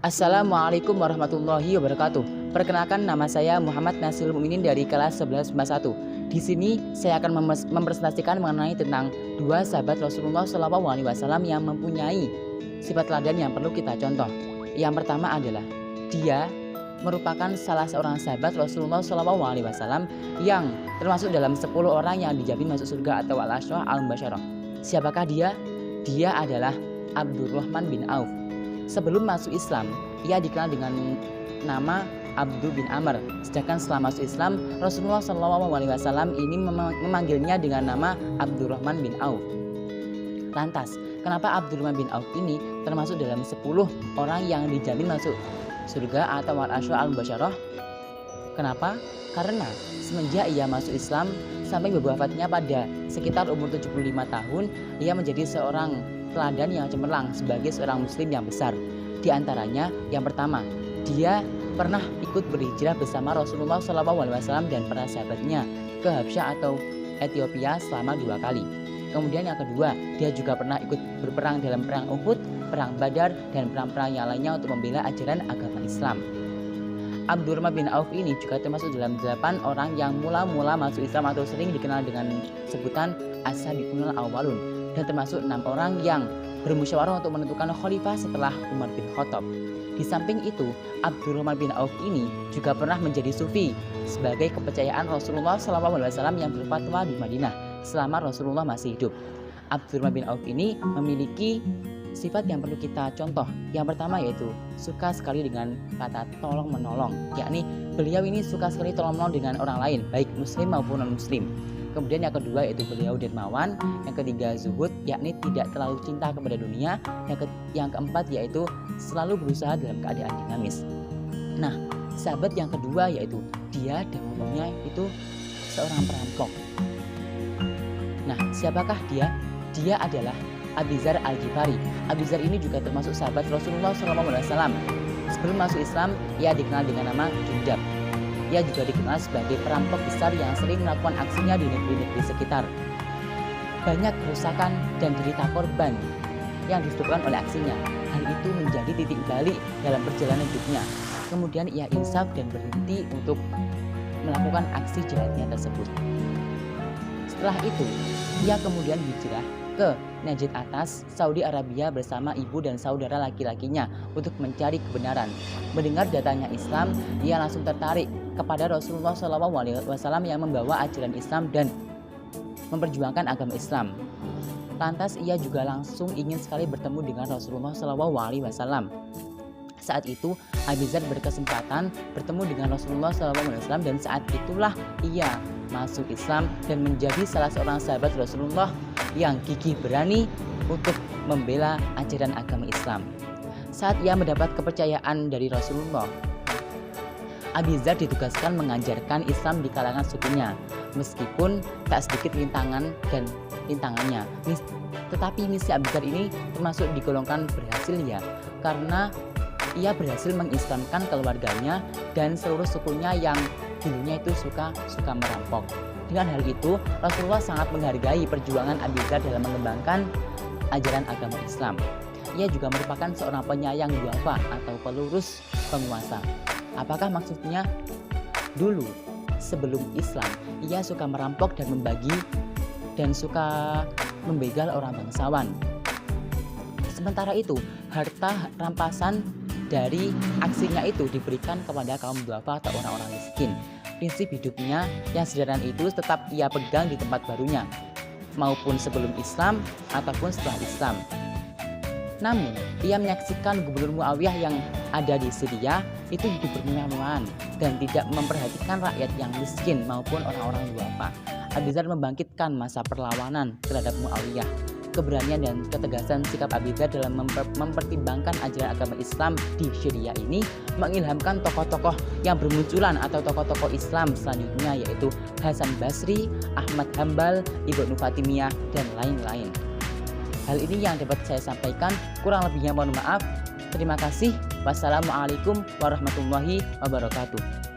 Assalamualaikum warahmatullahi wabarakatuh. Perkenalkan, nama saya Muhammad Nasirul Mukminin dari kelas 11 1. Di sini saya akan mempresentasikan mengenai tentang dua sahabat Rasulullah SAW yang mempunyai sifat teladan yang perlu kita contoh. Yang pertama adalah dia merupakan salah seorang sahabat Rasulullah SAW yang termasuk dalam 10 orang yang dijamin masuk surga atau al-asyarah al-mubasyarah. Siapakah dia? Dia adalah Abdurrahman bin Auf. Sebelum masuk Islam, ia dikenal dengan nama Abdul bin Amr. Sedangkan setelah masuk Islam, Rasulullah SAW ini memanggilnya dengan nama Abdurrahman bin Auf. Lantas, kenapa Abdurrahman bin Auf ini termasuk dalam 10 orang yang dijamin masuk surga atau al-asyarah al-mubasyarah? Kenapa? Karena semenjak ia masuk Islam sampai wafatnya pada sekitar umur 75 tahun, ia menjadi seorang teladan yang cemerlang sebagai seorang muslim yang besar. Di antaranya, yang pertama, dia pernah ikut berhijrah bersama Rasulullah SAW dan para sahabatnya ke Habsyah atau Ethiopia selama 2 kali. Kemudian yang kedua, dia juga pernah ikut berperang dalam perang Uhud, perang Badar, dan perang-perang yang lainnya untuk membela ajaran agama Islam. Abdurrahman bin Auf ini juga termasuk dalam 8 orang yang mula-mula masuk Islam atau sering dikenal dengan sebutan As-Sabiqunal Awwalun, dan termasuk 6 orang yang bermusyawarah untuk menentukan khalifah setelah Umar bin Khattab. Di samping itu, Abdurrahman bin Auf ini juga pernah menjadi sufi sebagai kepercayaan Rasulullah SAW yang berfatwa di Madinah selama Rasulullah masih hidup. Abdurrahman bin Auf ini memiliki sifat yang perlu kita contoh. Yang pertama yaitu suka sekali dengan kata tolong menolong, yakni beliau ini suka sekali tolong menolong dengan orang lain, baik muslim maupun non muslim. Kemudian yang kedua yaitu beliau dermawan. Yang ketiga zuhud, yakni tidak terlalu cinta kepada dunia. Yang keempat yaitu selalu berusaha dalam keadaan dinamis. Nah, sahabat yang kedua yaitu dia dahulunya itu seorang perampok. Nah, siapakah dia? Dia adalah Abu Dzar Al-Ghifari. Abu Dzar ini juga termasuk sahabat Rasulullah SAW. Sebelum masuk Islam, ia dikenal dengan nama Jundab. Ia juga dikenal sebagai perampok besar yang sering melakukan aksinya di negeri-negeri sekitar. Banyak kerusakan dan derita korban yang disebabkan oleh aksinya. Hal itu menjadi titik balik dalam perjalanan hidupnya. Kemudian ia insaf dan berhenti untuk melakukan aksi jahatnya tersebut. Setelah itu, ia kemudian hijrah ke Najd Atas, Saudi Arabia bersama ibu dan saudara laki-lakinya untuk mencari kebenaran. Mendengar datangnya Islam, ia langsung tertarik kepada Rasulullah SAW yang membawa ajaran Islam dan memperjuangkan agama Islam. Lantas ia juga langsung ingin sekali bertemu dengan Rasulullah SAW. Saat itu Abu Dzar berkesempatan bertemu dengan Rasulullah SAW dan saat itulah ia masuk Islam dan menjadi salah seorang sahabat Rasulullah yang gigih berani untuk membela ajaran agama Islam. Saat ia mendapat kepercayaan dari Rasulullah, Abu Dzar ditugaskan mengajarkan Islam di kalangan sukunya, meskipun tak sedikit rintangannya. Tetapi misi Abu Dzar ini termasuk digolongkan berhasil ya, karena ia berhasil mengislamkan keluarganya dan seluruh sukunya yang dulunya itu suka merampok. Dengan hal itu, Rasulullah sangat menghargai perjuangan Abu Dzar dalam mengembangkan ajaran agama Islam. Ia juga merupakan seorang penyayang duafa atau pelurus penguasa. Apakah maksudnya? Dulu, sebelum Islam, ia suka merampok dan membagi dan suka membegal orang bangsawan. Sementara itu, harta rampasan dari aksinya itu diberikan kepada kaum duafa atau orang-orang miskin. Prinsip hidupnya yang sederhana itu tetap ia pegang di tempat barunya, maupun sebelum Islam ataupun setelah Islam. Namun, ia menyaksikan Gubernur Muawiyah yang ada di Syria itu hidup bermewah-mewahan dan tidak memperhatikan rakyat yang miskin maupun orang-orang duafa. Abu Dzar membangkitkan masa perlawanan terhadap Muawiyah. Keberanian dan ketegasan sikap Abu Dzar dalam mempertimbangkan ajaran agama Islam di Syria ini mengilhamkan tokoh-tokoh yang bermunculan atau tokoh-tokoh Islam selanjutnya, yaitu Hasan Basri, Ahmad Hambal, Ibnu Fatimiyah, dan lain-lain. Hal ini yang dapat saya sampaikan, kurang lebihnya mohon maaf. Terima kasih. Wassalamualaikum warahmatullahi wabarakatuh.